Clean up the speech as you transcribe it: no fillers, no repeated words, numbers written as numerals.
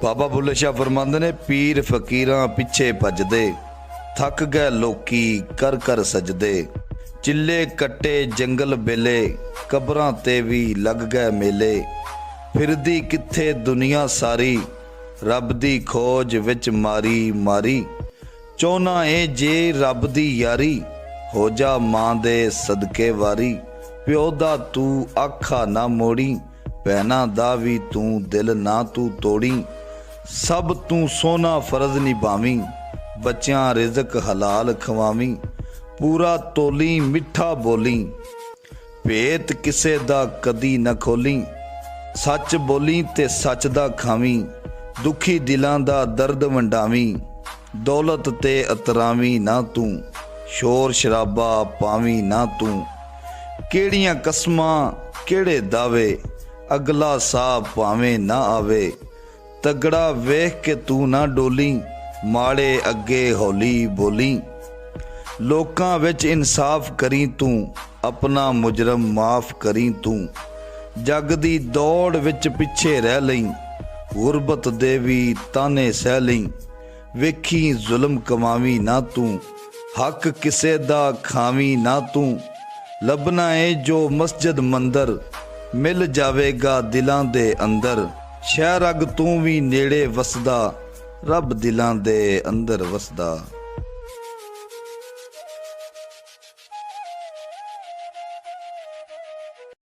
ਬਾਬਾ ਬੁੱਲੇ ਸ਼ਾਹ ਫਰਮਾਉਂਦੇ ਨੇ, ਪੀਰ ਫਕੀਰਾਂ ਪਿੱਛੇ ਭੱਜਦੇ, ਥੱਕ ਗਏ ਲੋਕੀ ਕਰ ਕਰ ਸਜਦੇ। ਚਿੱਲੇ ਕੱਟੇ ਜੰਗਲ ਬੇਲੇ, ਕਬਰਾਂ ਤੇ ਵੀ ਲੱਗ ਗਏ ਮੇਲੇ। ਫਿਰਦੀ ਕਿੱਥੇ ਦੁਨੀਆ ਸਾਰੀ, ਰੱਬ ਦੀ ਖੋਜ ਵਿੱਚ ਮਾਰੀ ਮਾਰੀ। ਚਾਹੁੰਨਾ ਏ ਜੇ ਰੱਬ ਦੀ ਯਾਰੀ, ਹੋ ਜਾ ਮਾਂ ਦੇ ਸਦਕੇ ਵਾਰੀ। ਪਿਓ ਦਾ ਤੂੰ ਆਖਾ ਨਾ ਮੋੜੀ, ਭੈਣਾਂ ਦਾ ਵੀ ਤੂੰ ਦਿਲ ਨਾ ਤੂੰ ਤੋੜੀ। ਸਭ ਤੂੰ ਸੋਹਣਾ ਫਰਜ਼ ਨਿਭਾਵੀਂ, ਬੱਚਿਆਂ ਰਿਜ਼ਕ ਹਲਾਲ ਖਵਾਵੀਂ। ਪੂਰਾ ਤੋਲੀ ਮਿੱਠਾ ਬੋਲੀ, ਭੇਤ ਕਿਸੇ ਦਾ ਕਦੀ ਨਾ ਖੋਲੀ। ਸੱਚ ਬੋਲੀ ਤੇ ਸੱਚ ਦਾ ਖਾਵੀਂ, ਦੁਖੀ ਦਿਲਾਂ ਦਾ ਦਰਦ ਵੰਡਾਵੀਂ। ਦੌਲਤ ਤੇ ਅਤਰਾਵੀਂ ਨਾ ਤੂੰ, ਸ਼ੋਰ ਸ਼ਰਾਬਾ ਪਾਵੀਂ ਨਾ ਤੂੰ। ਕਿਹੜੀਆਂ ਕਸਮਾਂ ਕਿਹੜੇ ਦਾਵੇ, ਅਗਲਾ ਸਾਹ ਭਾਵੇਂ ਨਾ ਆਵੇ। ਤਗੜਾ ਵੇਖ ਕੇ ਤੂੰ ਨਾ ਡੋਲੀ, ਮਾੜੇ ਅੱਗੇ ਹੌਲੀ ਬੋਲੀ। ਲੋਕਾਂ ਵਿੱਚ ਇਨਸਾਫ ਕਰੀ ਤੂੰ, ਆਪਣਾ ਮੁਜਰਮ ਮਾਫ ਕਰੀ ਤੂੰ। ਜੱਗ ਦੀ ਦੌੜ ਵਿੱਚ ਪਿੱਛੇ ਰਹਿ ਲਈ, ਗੁਰਬਤ ਦੇ ਵੀ ਤਾਨੇ ਸਹਿ ਲਈ। ਵੇਖੀ ਜ਼ੁਲਮ ਕਮਾਵੀਂ ਨਾ ਤੂੰ, ਹੱਕ ਕਿਸੇ ਦਾ ਖਾਵੀਂ ਨਾ ਤੂੰ। ਲੱਭਣਾ ਏ ਜੋ ਮਸਜਿਦ ਮੰਦਰ, ਮਿਲ ਜਾਵੇਗਾ ਦਿਲਾਂ ਦੇ ਅੰਦਰ। ਸ਼ਹਿਰ ਅਗ ਤੂੰ ਵੀ ਨੇੜੇ ਵਸਦਾ, ਰੱਬ ਦਿਲਾਂ ਦੇ ਅੰਦਰ ਵਸਦਾ।